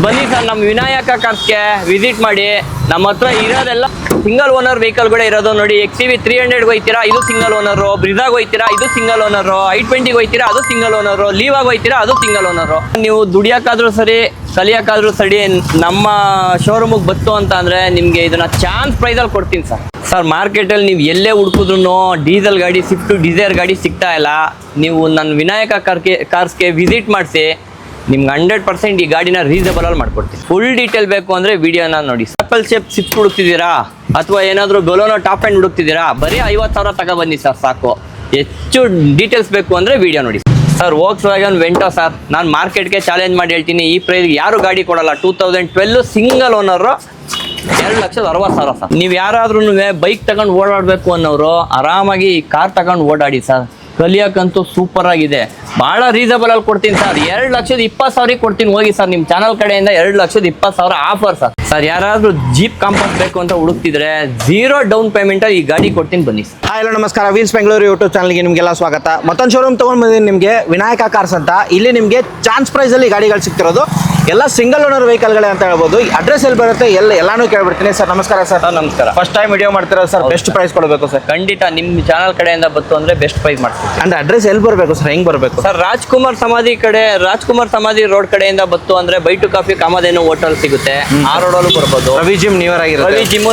ಬನ್ನಿ ಸರ್, ನಮ್ಮ ವಿನಾಯಕ ಕಾರ್ಸ್ಗೆ ವಿಸಿಟ್ ಮಾಡಿ. ನಮ್ಮ ಹತ್ರ ಇರೋದೆಲ್ಲ ಸಿಂಗಲ್ ಓನರ್ ವೆಹಿಕಲ್ಗಳೇ ಇರೋದು. ನೋಡಿ, XCV 300 ಹೋಯ್ತೀರಾ, ಇದು ಸಿಂಗಲ್ ಓನರ್. ಬ್ರಿಜಾಗ್ ಹೋಯ್ತೀರಾ, ಇದು ಸಿಂಗಲ್ ಓನರ್. I20 ಹೋಯ್ತೀರಾ, ಅದು ಸಿಂಗಲ್ ಓನರ್. ಲೀವಾಗ್ ಹೋಯ್ತೀರಾ, ಅದು ಸಿಂಗಲ್ ಓನರ್. ನೀವು ದುಡಿಯೋಕ್ಕಾದ್ರೂ ಸರಿ, ಕಲಿಯೋಕ್ಕಾದ್ರೂ ಸರಿ, ನಮ್ಮ ಶೋರೂಮಿಗೆ ಬತ್ತು ಅಂತ ಅಂದ್ರೆ ನಿಮ್ಗೆ ಇದನ್ನ ಚಾನ್ಸ್ ಪ್ರೈಸಲ್ಲಿ ಕೊಡ್ತೀನಿ ಸರ್. ಮಾರ್ಕೆಟಲ್ಲಿ ನೀವು ಎಲ್ಲೇ ಹುಡುಕಿದ್ರು ಡೀಸೆಲ್ ಗಾಡಿ, ಸ್ವಿಫ್ಟ್ ಡಿಸೈರ್ ಗಾಡಿ ಸಿಗ್ತಾ ಇಲ್ಲ. ನೀವು ನನ್ನ ವಿನಾಯಕ ಕಾರ್ಸ್ಗೆ ವಿಸಿಟ್ ಮಾಡಿಸಿ, ನಿಮ್ಗೆ 100% ಈ ಗಾಡಿನ ರೀಸನಬಲ್ ಅಲ್ಲಿ ಮಾಡ್ಕೊಡ್ತೀನಿ. ಫುಲ್ ಡೀಟೇಲ್ ಬೇಕು ಅಂದ್ರೆ ವಿಡಿಯೋನ ನೋಡಿ. ಸರ್ಕಲ್ ಶೇಪ್ ಸ್ವಿಫ್ಟ್ ಹುಡುಕ್ತಿದ್ದೀರಾ ಅಥವಾ ಏನಾದರೂ ಬೊಲೊನೋ ಟಾಪ್ ಎಂಡ್ ಹುಡುಕ್ತಿದ್ದೀರಾ, ಬರೀ 50,000 ತಗೊಬನ್ನಿ ಸರ್, ಸಾಕು. ಹೆಚ್ಚು ಡೀಟೇಲ್ಸ್ ಬೇಕು ಅಂದ್ರೆ ವಿಡಿಯೋ ನೋಡಿ ಸರ್. Volkswagen Vento ಸರ್, ನಾನು ಮಾರ್ಕೆಟ್ಗೆ ಚಾಲೆಂಜ್ ಮಾಡಿ ಹೇಳ್ತೀನಿ, ಈ ಪ್ರೈಸ್ಗೆ ಯಾರು ಗಾಡಿ ಕೊಡಲ್ಲ. 2012 ಸಿಂಗಲ್ ಓನರ್, 2,60,000 ಸರ್. ನೀವು ಯಾರಾದ್ರೂ ಬೈಕ್ ತಗೊಂಡು ಓಡಾಡಬೇಕು ಅನ್ನೋರು ಆರಾಮಾಗಿ ಈ ಕಾರ್ ತಗೊಂಡು ಓಡಾಡಿ ಸರ್. ಕಲಿಯೋಕ್ಕಂತೂ ಸೂಪರ್ ಆಗಿದೆ. ಭಾಳ ರೀಸನಬಲ್ ಅಲ್ಲಿ ಕೊಡ್ತೀನಿ ಸರ್. 2,20,000 ಕೊಡ್ತೀನಿ, ಹೋಗಿ ಸರ್. ನಿಮ್ಮ ಚಾನಲ್ ಕಡೆಯಿಂದ 2,20,000 ಆಫರ್ ಸರ್. ಯಾರಾದ್ರೂ ಜೀಪ್ ಕಾಂಪಾಸ್ ಬೇಕು ಅಂತ ಹುಡುಕ್ತಿದ್ರೆ 0 ಡೌನ್ ಪೇಮೆಂಟ್ ಅಲ್ಲಿ ಈ ಗಾಡಿ ಕೊಡ್ತೀನಿ, ಬನ್ನಿ ಸರ್. ಹಲೋ ನಮಸ್ಕಾರ, ವೀಲ್ಸ್ ಬೆಂಗಳೂರು ಯೂಟ್ಯೂಬ್ ಚಾನಲ್ಗೆ ನಿಮಗೆಲ್ಲ ಸ್ವಾಗತ. ಮತ್ತೊಂದು ಶೋರೂಮ್ ತೊಗೊಂಡು ಬಂದಿದ್ದೀನಿ ನಿಮಗೆ, ವಿನಾಯಕ ಕಾರ್ಸ್ ಅಂತ. ಇಲ್ಲಿ ನಿಮಗೆ ಚಾನ್ಸ್ ಪ್ರೈಸಲ್ಲಿ ಗಾಡಿಗಳು ಸಿಗ್ತಿರೋದು. ಎಲ್ಲ ಸಿಂಗಲ್ ಓನರ್ ವೆಹಿಕಲ್ಗಳೇ ಅಂತ ಹೇಳ್ಬೋದು. ಅಡ್ರೆಸ್ ಎಲ್ಲಿ ಬರುತ್ತೆ ಎಲ್ಲಾನು ಕೇಳ್ಬಿಡ್ತೀನಿ ಸರ್. ನಮಸ್ಕಾರ ಸರ್. ನಮಸ್ಕಾರ. ಫಸ್ಟ್ ಟೈಮ್ ವಿಡಿಯೋ ಮಾಡ್ತೀರಾ ಸರ್, ಬೆಸ್ಟ್ ಪ್ರೈಸ್ ಕೊಡಬೇಕು ಸರ್. ಖಂಡಿತ ನಿಮ್ಮ ಚಾನಲ್ ಕಡೆಯಿಂದ ಬತ್ತು ಅಂದ್ರೆ ಬೆಸ್ಟ್ ಪ್ರೈಸ್ ಮಾಡ್ತೀವಿ. ಅಂದ್ರೆ ಅಡ್ರೆಸ್ ಎಲ್ಲಿ ಬರಬೇಕು ಸರ್, ಹೆಂಗ್ ಬರಬೇಕು ಸರ್? ರಾಜ್ಕುಮಾರ್ ಸಮಾಧಿ ರೋಡ್ ಕಡೆಯಿಂದ ಬತ್ತು ಅಂದ್ರೆ by two coffee Kamadhenu hotel ಸಿಗುತ್ತೆ, ಆ ರೋಡಲ್ಲೂ ಬರ್ಬೋದು. ರವಿ ಜಿಮ್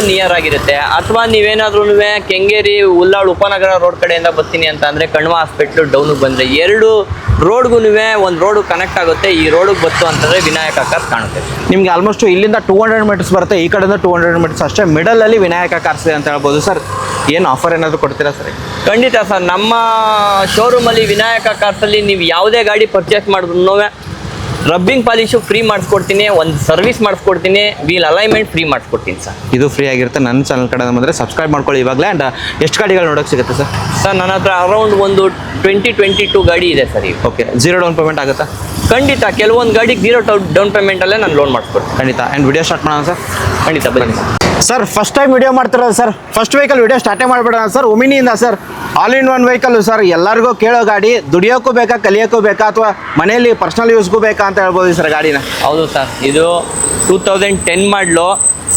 ನಿಯರ್ ಆಗಿರುತ್ತೆ. ಅಥವಾ ನೀವೇನಾದ್ರೂ ಕೆಂಗೇರಿ ಉಲ್ಲಾಳ್ ಉಪನಗರ ರೋಡ್ ಕಡೆಯಿಂದ ಬರ್ತೀನಿ ಅಂತ ಅಂದ್ರೆ ಕಣ್ವ ಹಾಸ್ಪಿಟ್ಲ್ ಡೌನ್ ಬಂದ್ರೆ 2 ರೋಡ್ಗೂ ಒಂದು ರೋಡ್ ಕನೆಕ್ಟ್ ಆಗುತ್ತೆ. ಈ ರೋಡ್ಗೆ ಬತ್ತು ಅಂತಂದ್ರೆ ವಿನಾಯಕ ಕಾರ್ಸ್ ಕಾಣುತ್ತೆ ನಿಮ್ಗೆ. ಆಲ್ಮೋಸ್ಟ್ ಇಲ್ಲಿಂದ 200 ಮೀಟರ್ಸ್ ಬರುತ್ತೆ, ಈ ಕಡೆಯಿಂದ 200 ಮೀಟರ್ಸ್ ಅಷ್ಟೇ. ಮಿಡಲ್ ಅಲ್ಲಿ ವಿನಾಯಕ ಕಾರ್ಸ್ ಇದೆ ಅಂತ ಹೇಳ್ಬೋದು ಸರ್. ಏನು ಆಫರ್ ಏನಾದರೂ ಕೊಡ್ತೀರಾ ಸರ್? ಖಂಡಿತ ಸರ್. ನಮ್ಮ ಶೋರೂಮಲ್ಲಿ ವಿನಾಯಕ ಕಾರ್ಸಲ್ಲಿ ನೀವು ಯಾವುದೇ ಗಾಡಿ ಪರ್ಚೇಸ್ ಮಾಡಿದ್ರು ರಬ್ಬಿಂಗ್ ಪಾಲಿಶು ಫ್ರೀ ಮಾಡಿಸ್ಕೊಡ್ತೀನಿ, ಒಂದು ಸರ್ವಿಸ್ ಮಾಡಿಸ್ಕೊಡ್ತೀನಿ, ವೀಲ್ ಅಲೈನ್ಮೆಂಟ್ ಫ್ರೀ ಮಾಡಿಸ್ಕೊಡ್ತೀನಿ ಸರ್. ಇದು ಫ್ರೀ ಆಗಿರುತ್ತೆ. ನನ್ನ ಚಾನಲ್ ಕಡೆ ಬಂದರೆ ಸಬ್ಸ್ಕ್ರೈಬ್ ಮಾಡ್ಕೊಳ್ಳಿ ಇವಾಗಲೇ. ಆ್ಯಂಡ್ ಎಷ್ಟು ಗಾಡಿಗಳು ನೋಡೋಕೆ ಸಿಗುತ್ತೆ ಸರ್? ಸರ್, ನನ್ನ ಹತ್ರ ಅರೌಂಡ್ ಒಂದು 20-22 ಗಾಡಿ ಇದೆ ಸರ್. ಈಗ ಓಕೆ, 0 ಡೌನ್ ಪೇಮೆಂಟ್ ಆಗುತ್ತಾ? ಖಂಡಿತ. ಕೆಲವೊಂದು ಗಾಡಿಗೆ 0 ಡೌನ್ ಪೇಮೆಂಟಲ್ಲೇ ನಾನು ಲೋನ್ ಮಾಡಿಸ್ಕೊಡ್ತೀನಿ. ಖಂಡಿತ. ಆ್ಯಂಡ್ ವಿಡಿಯೋ ಸ್ಟಾರ್ಟ್ ಮಾಡೋಣ ಸರ್. ಖಂಡಿತ ಬನ್ನಿ ಸರ್. ಫಸ್ಟ್ ಟೈಮ್ ವಿಡಿಯೋ ಮಾಡ್ತಿರೋದು ಸರ್. ಫಸ್ಟ್ ವೆಹಿಕಲ್ ವಿಡಿಯೋ ಸ್ಟಾರ್ಟೇ ಮಾಡಿಬಿಡೋಣ ಸರ್. ಒಮಿನಿಯಿಂದ sir, all in one vehicle sir. ಎಲ್ಲರಿಗೂ ಕೇಳೋ ಗಾಡಿ. ದುಡಿಯೋಕ್ಕೂ ಬೇಕಾ, ಕಲಿಯೋಕ್ಕೂ ಬೇಕಾ, ಅಥವಾ ಮನೆಯಲ್ಲಿ ಪರ್ಸನಲ್ ಯೂಸ್ಗೂ ಬೇಕಾ ಅಂತ ಹೇಳ್ಬೋದು ಸರ್ ಗಾಡಿನ. ಹೌದು ಸರ್. ಇದು 2010 ಮಾಡಲು,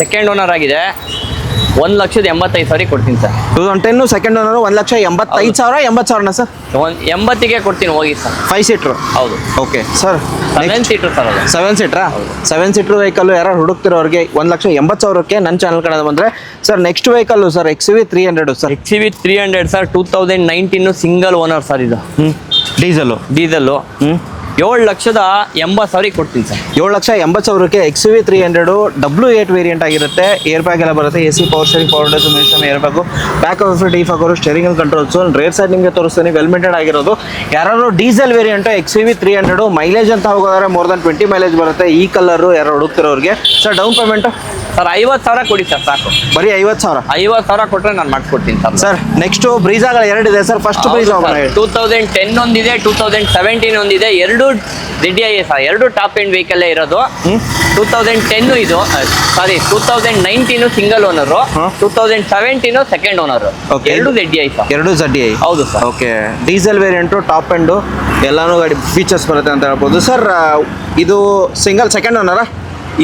ಸೆಕೆಂಡ್ ಓನರ್ ಆಗಿದೆ. 1,85,000 ಕೊಡ್ತೀನಿ ಸರ್. 2010 second owner, 1,85,000. 80,000 ಸರ್? 80ಗೆ ಕೊಡ್ತೀನಿ, ಹೋಗಿ ಸರ್. 5 ಸೀಟ್ರು? ಹೌದು. Okay sir. 7 seater sir. ಅದು 7 ಸೀಟ್ರಾ? 7 ಸೀಟ್ರ್ ವೆಹಿಕಲ್ ಯಾರು ಹುಡುಕ್ತಿರೋರಿಗೆ 1,80,000ಕ್ಕೆ ನನ್ನ ಚಾನಲ್ ಕಡೆ ಬಂದರೆ sir. Next vehicle sir, XCV 300 sir. XCV 300 sir, 2019 single owner sir. ಇದು ಡೀಸೆಲ್ಲು 7,80,000 ಕೊಡ್ತೀನಿ ಸರ್. 7,80,000ಕ್ಕೆ XCV 300 W8 ವೇರಿಯಂಟ್ ಆಗಿರುತ್ತೆ. ಏರ್ ಬ್ಯಾಗ್ ಎಲ್ಲ ಬರುತ್ತೆ, AC, power steering, power mention, air bag, back of defogger, steering controls. Rear side ನಿಮಗೆ ತೋರಿಸ್ತೀನಿ, well maintain ಆಗಿರೋದು. ಯಾರು ಡೀಸೆಲ್ ವೇರಿಯಂಟು XCV 300 ಮೈಲೇಜ್ ಅಂತ ಹೋಗೋದ್ರೆ ಮೋರ್ ದನ್ 20 ಮೈಲೇಜ್ ಬರುತ್ತೆ. ಈ ಕಲರು ಯಾರು ಹುಡುಕ್ತಿರೋರಿಗೆ ಸರ್. ಡೌನ್ ಪೇಮೆಂಟು ಸರ್ 50,000 ಕೊಡಿ ಸರ್, ಸಾಕು. ಬರೀ 50,000? 50,000 ಕೊಟ್ಟರೆ ನಾನು ಮಾಡ್ಕೊಡ್ತೀನಿ ಸರ್. ಸರ್ ನೆಕ್ಸ್ಟು ಬ್ರೀಜಾಗಳು 2 ಇದೆ ಸರ್. ಫಸ್ಟ್ ಬ್ರೀಜಾ 2010 ಒಂದಿದೆ, 2017 ಒಂದಿದೆ. 2 ZDI sir. 2 top end vehicle ಇರೋದು. 2010 ಇದು, ಸಾರಿ 2019 single owner, 2017 second owner. 2 ZDI sir. 2 ZDI? ಹೌದು sir. Okay. Diesel variant, top end, ಎಲ್ಲಾನು ಗಾಡಿ ಫೀಚರ್ಸ್ ಬರುತ್ತೆ ಅಂತ ಹೇಳ್ಬೋದು ಸರ್. ಇದು ಸಿಂಗಲ್ ಸೆಕೆಂಡ್ ಓನರಾ?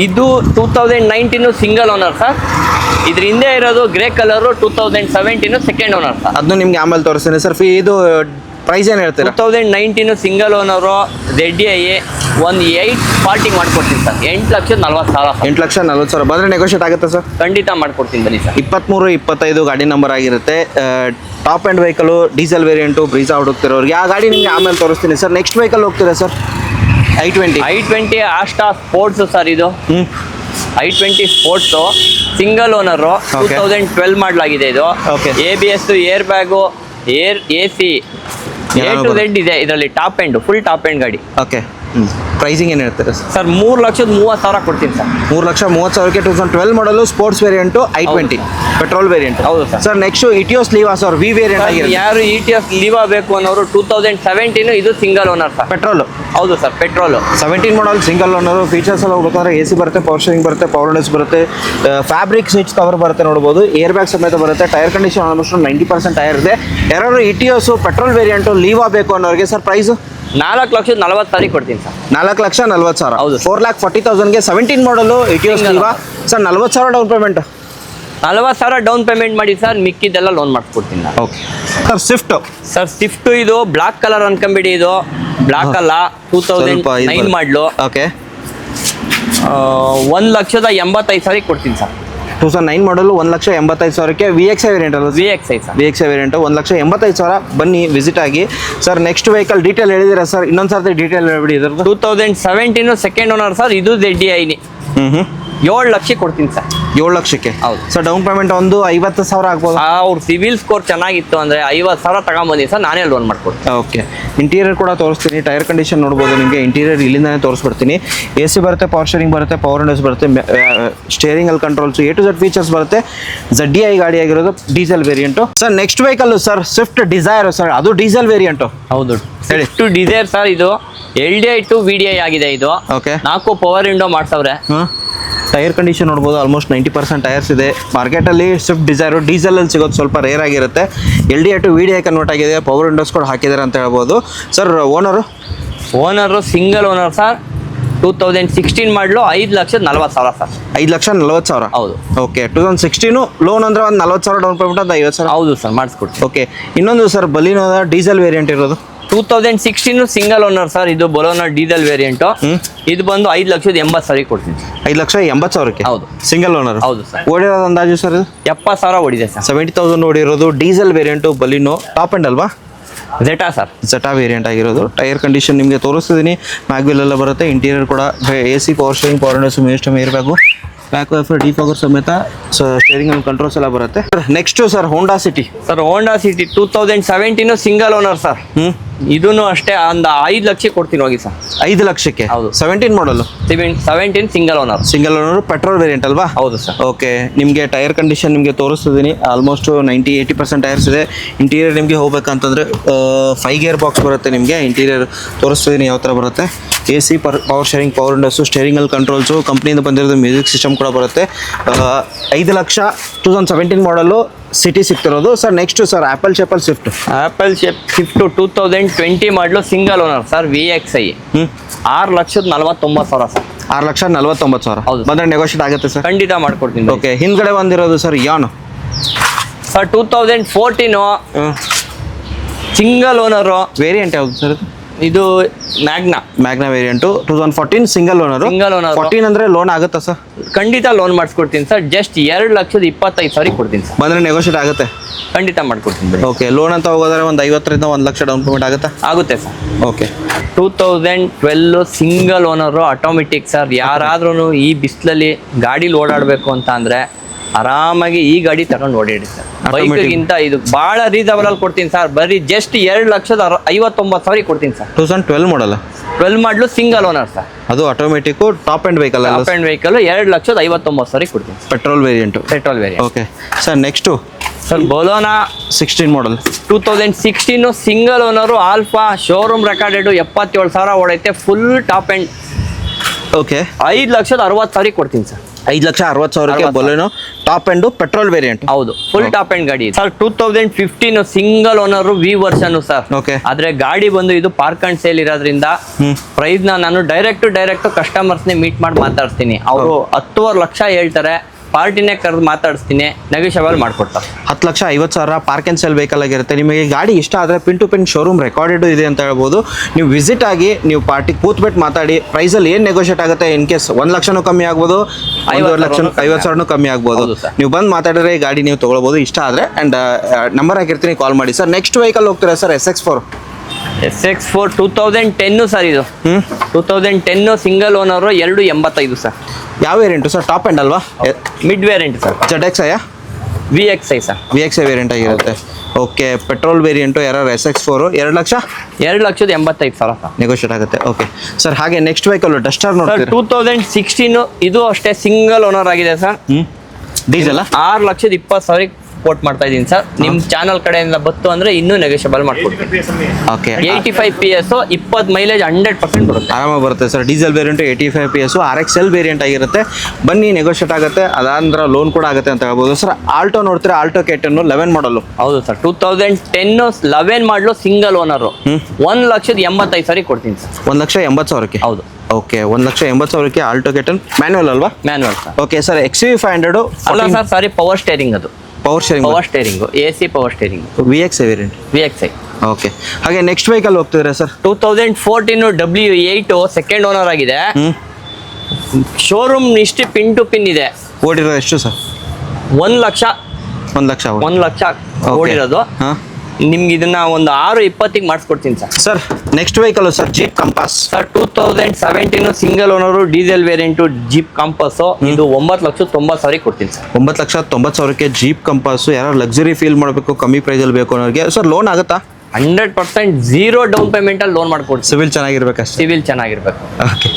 ಇದು 2019 ಸಿಂಗಲ್ ಓನರ್ ಸರ್. ಇದ್ರ ಹಿಂದೆ ಇರೋದು grey colour 2017 second owner sir. ಅದನ್ನು ನಿಮ್ಗೆ ಆಮೇಲೆ ತೋರಿಸ್ತೀನಿ ಸರ್. ಇದು ಪ್ರೈಸ್ ಏನು ಹೇಳ್ತೀರಾ? 2019 ಸಿಂಗಲ್ ಓನರು, ZDI 840 ಮಾಡ್ಕೊಡ್ತೀನಿ ಸರ್. 8,40,000. 8,40,000 ಬಂದರೆ ನೆಗೋಷಿಯೇಟ್ ಆಗುತ್ತೆ ಸರ್? ಖಂಡಿತ ಮಾಡ್ಕೊಡ್ತೀನಿ, ಬನ್ನಿ ಸರ್. 23-25 ಗಾಡಿ ನಂಬರ್ ಆಗಿರುತ್ತೆ. Top end vehicle, diesel variant, Brezza ಹುಡುಕ್ತಿರೋರಿಗೆ ಆ ಗಾಡಿ ನಿಮಗೆ ಆಮೇಲೆ ತೋರಿಸ್ತೀನಿ ಸರ್. ನೆಕ್ಸ್ಟ್ ವೆಹಿಕಲ್ ಹೋಗ್ತೀರಾ sir? I20 Asta sports sir. ಇದು I20 ಸ್ಪೋರ್ಟ್ಸು, ಸಿಂಗಲ್ ಓನರು, 2012 ಮಾಡಲಾಗಿದೆ. ಇದು ABS, air bag, AC, A to Z ಇದೆ ಇದರಲ್ಲಿ. Top end, full top end ಗಾಡಿ. ಓಕೆ. ಪ್ರೈಸಿಂಗ್ ಏನು ಹೇಳ್ತಾರೆ ಸರ್? 3,30,000 ಕೊಡ್ತೀನಿ ಸರ್. 3,30,000ಕ್ಕೆ 2012 model, sports variant, I20 petrol variant. ಹೌದು sir. Sir next Etios Liva sir, V variant ಆಗಿದೆ. ಯಾರು ಇಟಿಯೋಸ್ ಲೀವಾ ಬೇಕು ಅನ್ನೋರು 2017 ಇದು ಸಿಂಗಲ್ ಓನರ್ ಸರ್. ಪೆಟ್ರೋಲ್? ಹೌದು sir, petrol. 17 model single owner. Features ಎಲ್ಲ ಹೋಗ್ಬೇಕಂದ್ರೆ AC ಬರುತ್ತೆ, ಪವರ್ ಸ್ಟೇರಿಂಗ್ ಬರುತ್ತೆ, ಪವರ್ ವಿಂಡೋಸ್ ಬರುತ್ತೆ, ಫ್ಯಾಬ್ರಿಕ್ ಸೀಟ್ಸ್ ಕವರ್ ಬರುತ್ತೆ ನೋಡ್ಬೋದು, ಏರ್ ಬ್ಯಾಗ್ ಸಮೇತ ಬರುತ್ತೆ. ಟೈರ್ ಕಂಡೀಷನ್ ಆಲ್ಮೋಸ್ಟ್ 90% ಟೈರ್ ಇದೆ. ಯಾರು ಇಟಿಯೋಸು ಪೆಟ್ರೋಲ್ ವೇರಿಯಂಟು ಲೀವಾ ಬೇಕು ಅನ್ನೋರಿಗೆ ಸರ್ ಪ್ರೈಸು 4,40,000 ಕೊಡ್ತೀನಿ ಸರ್. 4,40,000. ಹೌದು. 4,40,000ಗೆ 17 ಮಾಡಲು ಇಟಿಯೋಸ್ ಇಲ್ವಾ sir? 40,000 down payment. 40,000 down payment ಮಾಡಿ ಸರ್, ಮಿಕ್ಕಿದ್ದೆಲ್ಲ ಲೋನ್ ಮಾಡಿಸ್ಕೊಡ್ತೀನಿ ನಾನು. Okay sir Swift. Sir Swift ಇದು ಬ್ಲಾಕ್ ಕಲರ್ ಅನ್ಕೊಂಬಿಡಿ, ಇದು ಬ್ಲಾಕ್ ಅಲ್ಲ, 2009 ಮಾಡಲು. ಓಕೆ 1,85,000 ಕೊಡ್ತೀನಿ ಸರ್. 2009 ಮಾಡಲು 1,85,000ಕ್ಕೆ VXI ವೇರಿಯಂಟ್ ಅಲ್ಲ? VXI sir. VXI variant 1,85,000. ಬನ್ನಿ ವಿಸಿಟ್ ಆಗಿ. ಸರ್ ನೆಕ್ಸ್ಟ್ ವೆಹಿಕಲ್ ಡೀಟೇಲ್ ಹೇಳಿದ್ದೀರಾ ಸರ್? ಇನ್ನೊಂದ್ಸರ್ತಿ ಡೀಟೇಲ್ ಹೇಳ್ಬಿಡಿ ಇದ್ರದ್ದು. 2017 ಸೆಕೆಂಡ್ ಓನರ್ ಸರ್. ಇದು ZDI 7 ಲಕ್ಷ ಕೊಡ್ತೀನಿ ಸರ್. 7 ಲಕ್ಷಕ್ಕೆ. ಹೌದು ಸರ್ ಡೌನ್ ಪೇಮೆಂಟ್ ಒಂದು 50,000 ಆಗ್ಬೋದು. ಅವ್ರ ಸಿವಿಲ್ ಸ್ಕೋರ್ ಚೆನ್ನಾಗಿತ್ತು ಅಂದರೆ 50,000 ತಗೊಂಬಂದಿ ಸರ್, ನಾನೇ ಲೋನ್ ಮಾಡ್ಕೊಡ್ತೀನಿ. ಓಕೆ ಇಂಟೀರಿಯರ್ ಕೂಡ ತೋರಿಸ್ತೀನಿ. ಟೈರ್ ಕಂಡೀಷನ್ ನೋಡ್ಬೋದು ನಿಮಗೆ. ಇಂಟೀರಿಯರ್ ಇಲ್ಲಿಂದಾನೇ ತೋರಿಸ್ಬಿಡ್ತೀನಿ. AC ಬರುತ್ತೆ, ಪವರ್ ಸ್ಟೇರಿಂಗ್ ಬರುತ್ತೆ, ಪವರ್ ವಿಂಡೋಸ್ ಬರುತ್ತೆ, ಸ್ಟೇರಿಂಗ್ ಅಲ್ಲಿ controls, A to Z features ಬರುತ್ತೆ. ZDI ಗಾಡಿ ಆಗಿರೋದು, diesel variant. Sir next vehicle sir Swift Dzire sir, ಅದು ಡೀಸೆಲ್ ವೇರಿಯಂಟು. ಹೌದು ಹೇಳಿ. ಟು ಡಿಸೈರ್ ಸರ್, ಇದು LDI to VDI ಆಗಿದೆ. ಇದು ಓಕೆ 4 ಪವರ್ ವಿಂಡೋ ಮಾಡ್ಸವ್ರೆ. ಟೈರ್ ಕಂಡೀಷನ್ ನೋಡ್ಬೋದು, ಆಲ್ಮೋಸ್ಟ್ 90% ಟೈರ್ಸ್ ಇದೆ. ಮಾರ್ಕೆಟಲ್ಲಿ ಸ್ವಿಫ್ಟ್ ಡಿಸೈರು ಡೀಸೆಲಲ್ಲಿ ಸಿಗೋದು ಸ್ವಲ್ಪ ರೇರ್ ಆಗಿರುತ್ತೆ. LDI to VDI ಕನ್ವರ್ಟ್ ಆಗಿದೆ, ಪವರ್ ವಿಂಡೋಸ್ ಕೂಡ ಹಾಕಿದ್ದಾರೆ ಅಂತ ಹೇಳ್ಬೋದು. Sir owner single owner sir, 2016 ಮಾಡಲು 5,40,000 ಸರ್. 5,40,000. ಹೌದು. ಓಕೆ 2016 ಲೋನ್ ಅಂದರೆ ಒಂದು 40,000 ಡೌನ್ ಪೇಮೆಂಟ್, ಒಂದು 50,000. ಹೌದು ಸರ್, ಮಾಡಿಸ್ಕೊಡ್ತೀನಿ. ಓಕೆ ಇನ್ನೊಂದು ಸರ್ ಬಲಿನೋದ ಡೀಸೆಲ್ ವೇರಿಯಂಟ್ ಇರೋದು. 2016 ಸಿಂಗಲ್ ಓನರ್ ಸರ್, ಇದು ಬೊಲೋನೋ ಡೀಸೆಲ್ ವೇರಿಯಂಟು. ಇದು ಬಂದು 5,80,000 ಕೊಡ್ತೀನಿ ಸರ್. 5,80,000ಕ್ಕೆ. ಹೌದು. Single owner. ಹೌದು ಸರ್. ಓಡಿರೋದು ಅಂದಾಜು ಸರ್ ಇದು 70,000 ಓಡಿದೆ ಸರ್. 70,000 ಓಡಿರೋದು diesel variant Baleno. Top end ಅಲ್ವಾ? Zeta sir. ಜೆಟಾ ವೇರಿಯಂಟ್ ಆಗಿರೋದು. ಟೈರ್ ಕಂಡೀಷನ್ ನಿಮಗೆ ತೋರಿಸ್ತಿದ್ದೀನಿ. ಮ್ಯಾಗ್ವಿಲ್ ಎಲ್ಲ ಬರುತ್ತೆ. ಇಂಟೀರಿಯರ್ ಕೂಡ AC, power steering, power windows, ಮೇಸ್ಟಮ್ air bag, back wiper, defogger ಸಮೇತ ಸ್ಟೇರಿಂಗ್ ಅಂಡ್ ಕಂಟ್ರೋಲ್ಸ್ ಎಲ್ಲ ಬರುತ್ತೆ. Next sir Honda City. Sir Honda City 2017 single owner sir. ಇದೂ ಅಷ್ಟೇ ಒಂದು 5 ಲಕ್ಷ ಕೊಡ್ತೀನಿ ಹೋಗಿ ಸರ್. 5 ಲಕ್ಷಕ್ಕೆ. ಹೌದು. 17 ಮಾಡಲು. 17 single owner. Single owner petrol variant ಅಲ್ವಾ? ಹೌದು ಸರ್. ಓಕೆ ನಿಮಗೆ ಟೈರ್ ಕಂಡೀಷನ್ ನಿಮಗೆ ತೋರಿಸ್ತಿದ್ದೀನಿ. ಆಲ್ಮೋಸ್ಟ್ 90-80% ಟೈರ್ಸ್ ಇದೆ. ಇಂಟೀರಿಯರ್ ನಿಮಗೆ ಹೋಗ್ಬೇಕಂತಂದ್ರೆ 5 ಗೇರ್ ಬಾಕ್ಸ್ ಬರುತ್ತೆ ನಿಮಗೆ. ಇಂಟೀರಿಯರ್ ತೋರಿಸ್ತಿದ್ದೀನಿ ಯಾವ ಥರ ಬರುತ್ತೆ. AC, power steering, power windows, ಸ್ಟೇರಿಂಗಲ್ಲಿ ಕಂಟ್ರೋಲ್ಸು, ಕಂಪ್ನಿಯಿಂದ ಬಂದಿರೋದು ಮ್ಯೂಸಿಕ್ ಸಿಸ್ಟಮ್ ಕೂಡ ಬರುತ್ತೆ. 5 ಲಕ್ಷ 2017 ಮಾಡಲು ಸಿಟಿ ಸಿಗ್ತಿರೋದು. Sir next sir apple shape Swift. Apple shape Swift 2020 model single owner sir. VXI 6,49,000 sir. 6,49,000. ಹೌದು. ಬಂದರೆ ನೆಗೋಷಿಯೇಟ್ ಆಗುತ್ತೆ ಸರ್? ಖಂಡಿತ ಮಾಡ್ಕೊಡ್ತೀನಿ. ಓಕೆ ಹಿಂದ್ಗಡೆ ಬಂದಿರೋದು ಸರ್ ಯಾನು ಸರ್ 2014 ಸಿಂಗಲ್ ಓನರು. ವೇರಿಯಂಟ್ ಯಾವುದು ಸರ್? ಇದು Magna variant 2014 single owner. Single owner. 14 ಅಂದರೆ ಲೋನ್ ಆಗುತ್ತಾ ಸರ್? ಖಂಡಿತ ಲೋನ್ ಮಾಡಿಸ್ಕೊಡ್ತೀನಿ ಸರ್. ಜಸ್ಟ್ 2,25,000 ಕೊಡ್ತೀನಿ ಸರ್. ಬಂದರೆ ನೆಗೋಷಿಯೇಟ್ ಆಗುತ್ತೆ? ಖಂಡಿತ ಮಾಡ್ಕೊಡ್ತೀನಿ. ಓಕೆ ಲೋನ್ ಅಂತ ಹೋಗೋದ್ರೆ ಒಂದು 50,000ರಿಂದ 1 ಲಕ್ಷ ಡೌನ್ ಪೇಮೆಂಟ್ ಆಗುತ್ತಾ? ಆಗುತ್ತೆ sir. Okay 2012 single owner automatic sir. ಯಾರಾದ್ರೂ ಈ ಬಿಸಿಲಲ್ಲಿ ಗಾಡೀಲಿ ಓಡಾಡಬೇಕು ಅಂತ ಅಂದರೆ ಆರಾಮಾಗಿ ಈ ಗಾಡಿ ತಗೊಂಡು ಓಡಾಡಿ ಸರ್. ಬೈಕ್ಗಿಂತ ಇದು ಭಾಳ ರೀಸನಬಲ್ ಅಲ್ಲಿ ಕೊಡ್ತೀನಿ ಸರ್. ಬರೀ ಜಸ್ಟ್ 2,59,000 ಕೊಡ್ತೀನಿ ಸರ್. 2012 ಮಾಡಲ್ಲ. 12 ಮಾಡಲು ಸಿಂಗಲ್ ಓನರ್ ಸರ್. ಅದು automatic top end vehicle. Top end vehicle 2,59,000 ಕೊಡ್ತೀನಿ. Petrol variant. Petrol variant. Okay sir next sir Baleno 16 model 2016 single owner. Alpha showroom recorded 77,000 ಓಡೈತೆ. Full top end. ಓಕೆ 5,60,000 ಕೊಡ್ತೀನಿ sir. 5,60,000ಕ್ಕೆ Baleno top end petrol variant. ಹೌದು full top end ಗಾಡಿ sir. 2015 single owner V version sir. Okay ಆದ್ರೆ ಗಾಡಿ ಬಂದು ಇದು park and sale ಇರೋದ್ರಿಂದ ಪ್ರೈಸ್ ನಾನು ಡೈರೆಕ್ಟ್ ಕಸ್ಟಮರ್ಸ್ನೇ ಮೀಟ್ ಮಾಡಿ ಮಾತಾಡ್ತೀನಿ. ಅವರು 10 ಲಕ್ಷ ಹೇಳ್ತಾರೆ. ಪಾರ್ಟಿನೇ ಕರೆದು ಮಾತಾಡಿಸ್ತೀನಿ, ನೆಗೋಷಿಯಬಲ್ ಮಾಡ್ಕೊಡ್ತಾರೆ. 10,50,000 ಪಾರ್ಕ್ ಆ್ಯಂಡ್ ಸೇಲ್ ವೆಹಿಕಲ್ ಆಗಿರುತ್ತೆ. ನಿಮಗೆ ಗಾಡಿ ಇಷ್ಟ ಆದರೆ pin to pin showroom recorded ಇದೆ ಅಂತ ಹೇಳ್ಬೋದು. ನೀವು ವಿಸಿಟ್ ಆಗಿ ನೀವು ಪಾರ್ಟಿಗೆ ಕೂತ್ಬಿಟ್ಟು ಮಾತಾಡಿ. ಪ್ರೈಸಲ್ಲಿ ಏನು ನೆಗೋಷಿಯೇಟ್ ಆಗುತ್ತೆ. ಇನ್ ಕೇಸ್ 1 ಲಕ್ಷನೂ ಕಮ್ಮಿ ಆಗ್ಬೋದು, 50,000 ಕಮ್ಮಿ ಆಗ್ಬೋದು. ನೀವು ಬಂದು ಮಾತಾಡಿದ್ರೆ ಈ ಗಾಡಿ ನೀವು ತೊಗೊಳ್ಬೋದು ಇಷ್ಟ ಆದರೆ. ಆ್ಯಂಡ್ ನಂಬರ್ ಹಾಕಿರ್ತೀನಿ, ಕಾಲ್ ಮಾಡಿ ಸರ್. ನೆಕ್ಸ್ಟ್ ವೆಹಿಕಲ್ ಹೋಗ್ತೀರಾ ಸರ್? SX4. 2010 ಸರ್. ಇದು 2010 ಸಿಂಗಲ್ ಓನರು 2,85 ಸರ್. ಯಾವ ವೇರಿಯಂಟು ಸರ್? ಟಾಪ್ ಎಂಡ್ ಅಲ್ವಾ? Mid variant sir. ZXI VXI sir. VXI variant ಆಗಿರುತ್ತೆ. Okay petrol variant SX4 2,85,000 sir. Negotiate ಆಗುತ್ತೆ. ಓಕೆ ಸರ್ ಹಾಗೆ next vehicle Duster ನೋಡ್ತೀರಾ? 2016 ಇದು ಅಷ್ಟೇ ಸಿಂಗಲ್ ಓನರ್ ಆಗಿದೆ ಸರ್. ಡೀಸೆಲ್ 6,20,000 ಕೋಟ್ ಮಾಡ್ತಾ ಇದೀನಿ ಸರ್. ನಿಮ್ ಚಾನಲ್ ಕಡೆಯಿಂದ ಬತ್ತು ಅಂದ್ರೆ ಇನ್ನೂ ನೆಗೋಷಿಯಬಲ್ ಮಾಡ್ಕೊಡ್ತೀನಿ. ಓಕೆ 85 PS 20 ಮೈಲೇಜ್ 100% ಬರುತ್ತೆ. ಆರಾಮಾಗಿ ಬರುತ್ತೆ sir. Diesel variant 85 PS RXL variant ಆಗಿರುತ್ತೆ. ಬನ್ನಿ ನೆಗೋಷಿಯೇಟ್ ಆಗುತ್ತೆ, ಅದಾಂದ್ರ ಲೋನ್ ಕೂಡ ಆಗುತ್ತೆ ಅಂತ ಹೇಳ್ಬೋದು ಸರ್. ಆಲ್ಟೋ ನೋಡ್ತೀರಾ, ಆಲ್ಟೋ K10 11 ಮಾಡಲು. ಹೌದು ಸರ್, 2010 11 ಮಾಡಲು ಸಿಂಗಲ್ ಓನರ್ 1,85,000 ಕೊಡ್ತೀನಿ ಸರ್. 1,80,000ಕ್ಕೆ. ಹೌದು. ಓಕೆ, 1,80,000ಕ್ಕೆ ಆಲ್ಟೋ K10 ಮ್ಯಾನ್ಯುವಲ್ ಅಲ್ವಾ? Manual sir. Okay sir, XUV 500 ಅಲ್ಲ ಸರ್, ಸಾರಿ, ಪವರ್ ಸ್ಟೇರಿಂಗ್. ಅದು power sharing, power steering, AC power steering, VX variant. VXI. Okay, ಹಾಗೆ ನೆಕ್ಸ್ಟ್ ವೆಹಿಕಲ್ ಹೋಗ್ತಿದ್ರೆ ಸರ್. 2014 W8 ಸೆಕೆಂಡ್ ಓನರ್ ಆಗಿದೆ. Showroom ಇಷ್ಟು pin to pin ಇದೆ. ಓಡಿರೋ ಎಷ್ಟು ಸರ್? 1 ಲಕ್ಷ 1 ಲಕ್ಷ ಓಡಿರೋದು. ನಿಮ್ಗೆ ಇದನ್ನ ಒಂದು 6,20,000 ಮಾಡಿಸ್ಕೊಡ್ತೀನಿ sir. Sir next vehicle sir, Jeep Compass. Sir 2017 single owner diesel variant Jeep Compass. ಇದು 9,90,000 ಕೊಡ್ತೀನಿ ಸರ್. 9,90,000ಕ್ಕೆ ಜೀಪ್ ಕಂಪಾಸ್. ಯಾರು ಲಕ್ಸುರಿ ಫೀಲ್ ಮಾಡಬೇಕು, ಕಮ್ಮಿ ಪ್ರೈಸಲ್ಲಿ ಬೇಕು ಅನ್ನೋರಿಗೆ ಸರ್ ಲೋನ್ ಆಗುತ್ತಾ? 100% 0 ಡೌನ್ ಪೇಮೆಂಟ್ ಅಲ್ಲಿ ಲೋನ್ ಮಾಡ್ಕೊಡ್ತೀನಿ. ಸಿವಿಲ್ ಚೆನ್ನಾಗಿರ್ಬೇಕಷ್ಟೇ. ಸಿವಿಲ್ ಚೆನ್ನಾಗಿರ್ಬೇಕು. ಓಕೆ.